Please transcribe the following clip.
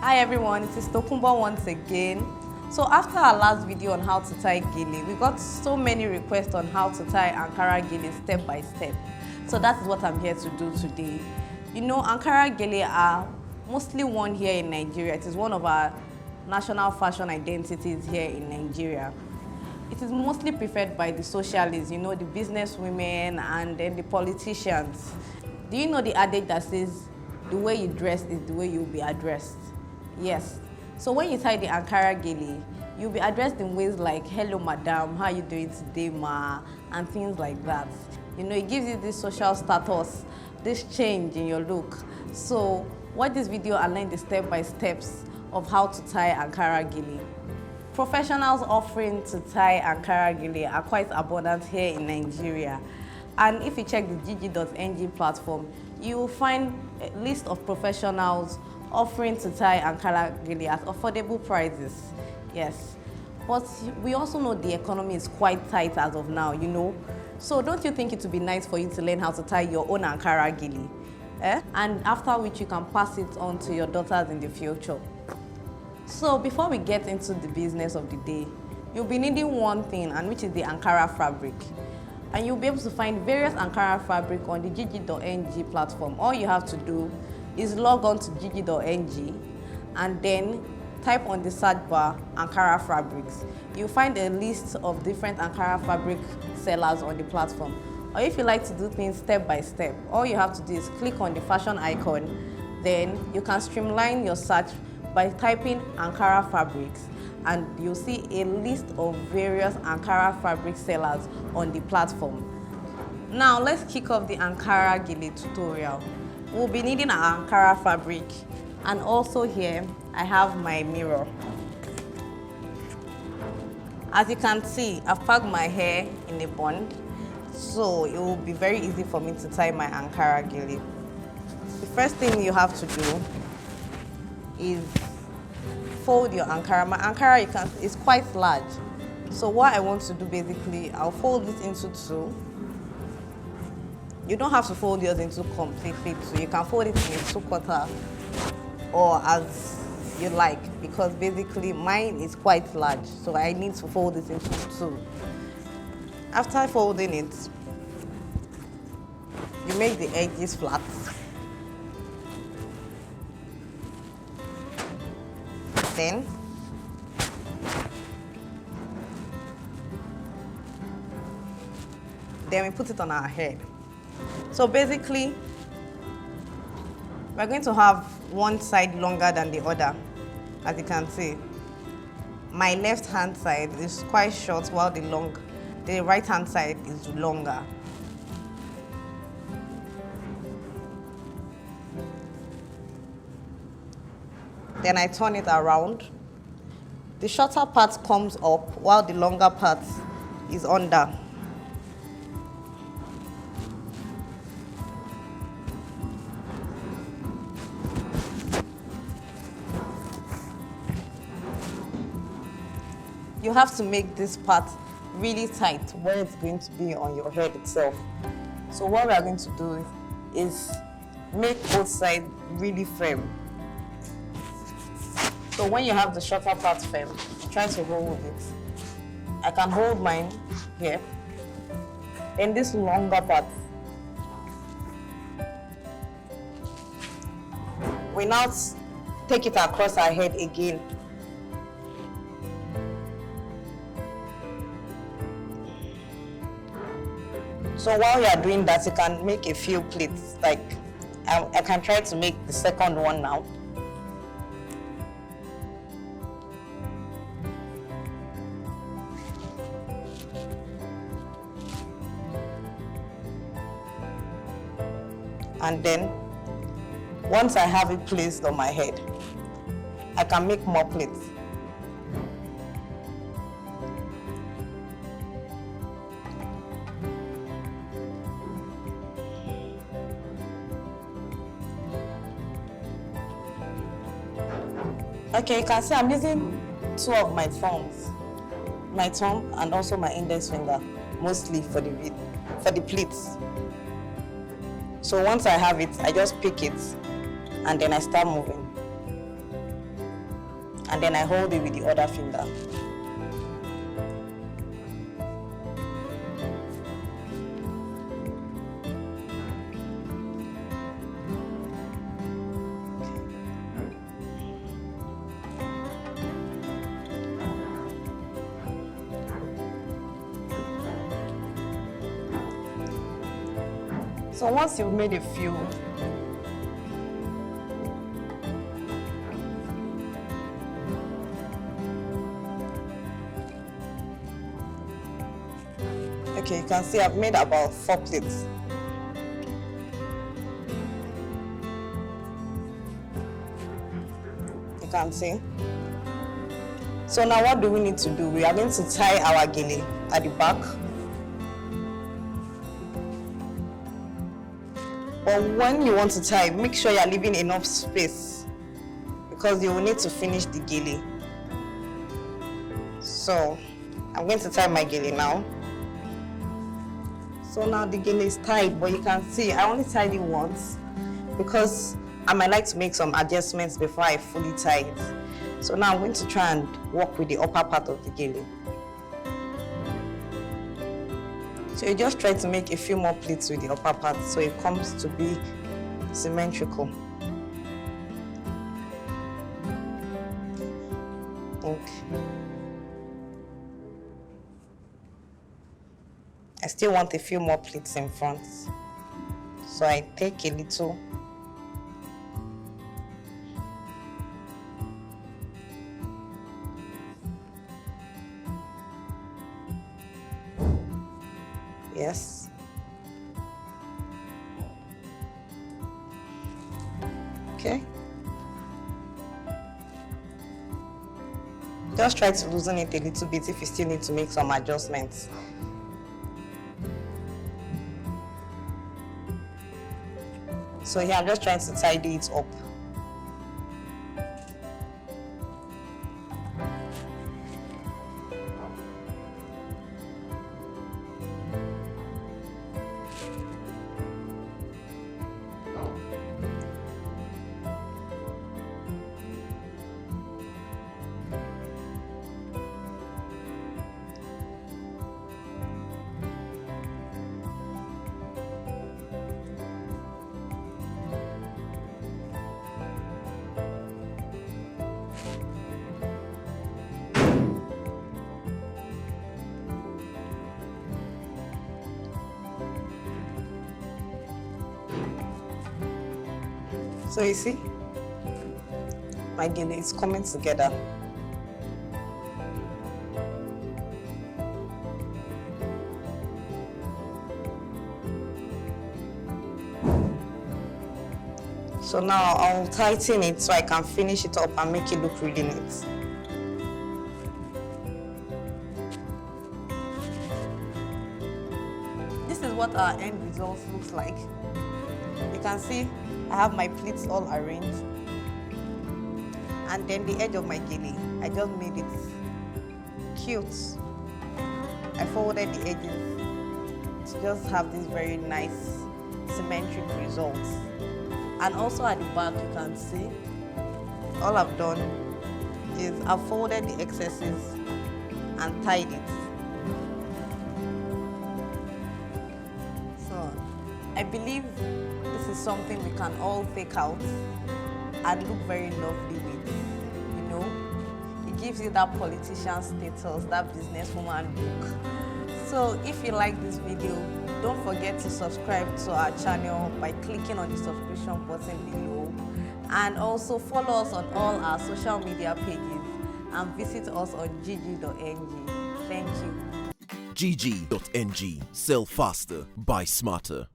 Hi everyone, it is Tokumbo once again. So after our last video on how to tie Gele, we got so many requests on how to tie Ankara Gele step by step. So that is what I'm here to do today. You know, Ankara Gele are mostly worn here in Nigeria. It is one of our national fashion identities here in Nigeria. It is mostly preferred by the socialists, you know, the business women and then the politicians. Do you know the adage that says, the way you dress is the way you'll be addressed? Yes. So when you tie the Ankara Gele, you'll be addressed in ways like, hello madam, how are you doing today ma? And things like that. You know, it gives you this social status, this change in your look. So watch this video and learn the step-by-steps of how to tie Ankara Gele. Professionals offering to tie Ankara Gele are quite abundant here in Nigeria. And if you check the Jiji.ng platform, you will find a list of professionals offering to tie Ankara Gele at affordable prices. Yes. But we also know the economy is quite tight as of now, you know. So don't you think it would be nice for you to learn how to tie your own Ankara Gele? And after which you can pass it on to your daughters in the future. So before we get into the business of the day, you'll be needing one thing, and which is the Ankara fabric. And you'll be able to find various Ankara fabric on the Jiji.ng platform. All you have to do is log on to Jiji.ng and then type on the search bar Ankara fabrics. You'll find a list of different Ankara fabric sellers on the platform. Or if you like to do things step by step, all you have to do is click on the fashion icon. Then you can streamline your search by typing Ankara fabrics, and you'll see a list of various Ankara fabric sellers on the platform. Now let's kick off the Ankara Gele tutorial. We'll be needing an Ankara fabric, and also here I have my mirror. As you can see, I've packed my hair in a bun, so it will be very easy for me to tie my Ankara Gele. The first thing you have to do is fold your Ankara. My Ankara is quite large. So what I want to do basically, I'll fold it into two. You don't have to fold yours into completely two. You can fold it in 2/4 or as you like, because basically mine is quite large. So I need to fold it into two. After folding it, you make the edges flat. Then we put it on our head. So basically, we're going to have one side longer than the other. As you can see, my left hand side is quite short while the right hand side is longer. Then I turn it around. The shorter part comes up while the longer part is under. You have to make this part really tight where it's going to be on your head itself. So what we are going to do is make both sides really firm. So when you have the shorter part firm, try to hold it. I can hold mine here. Then this longer part, we now take it across our head again. So while you are doing that, you can make a few pleats. Like I can try to make the second one now. And then, once I have it placed on my head, I can make more pleats. Okay, you can see I'm using two of my thumbs, my thumb and also my index finger, mostly for the pleats. So once I have it, I just pick it and then I start moving. and then I hold it with the other finger. So once you've made a few, okay, you can see I've made about 4 plates. You can see. So now what do we need to do? We are going to tie our gele at the back. But when you want to tie, make sure you are leaving enough space because you will need to finish the gele. So I'm going to tie my gele now. So now the gele is tied, but you can see I only tied it once because I might like to make some adjustments before I fully tie it. So now I'm going to try and work with the upper part of the gele. So you just try to make a few more pleats with the upper part so it comes to be symmetrical. Okay. I still want a few more pleats in front. So I take a little. Yes. Okay. Just try to loosen it a little bit if you still need to make some adjustments. So here I'm just trying to tidy it up. So you see, my gele is coming together. So now I'll tighten it so I can finish it up and make it look really neat. This is what our end result looks like. You can see I have my pleats all arranged, and then the edge of my gele, I just made it cute. I folded the edges to just have this very nice symmetric result. And also at the back, you can see all I've done is I've folded the excesses and tied it. So I believe this is something we can all take out and look very lovely with, you know. It gives you that politician status, that businesswoman look. So if you like this video, don't forget to subscribe to our channel by clicking on the subscription button below, and also follow us on all our social media pages and visit us on jiji.ng. Thank you. Jiji.ng. Sell faster, buy smarter.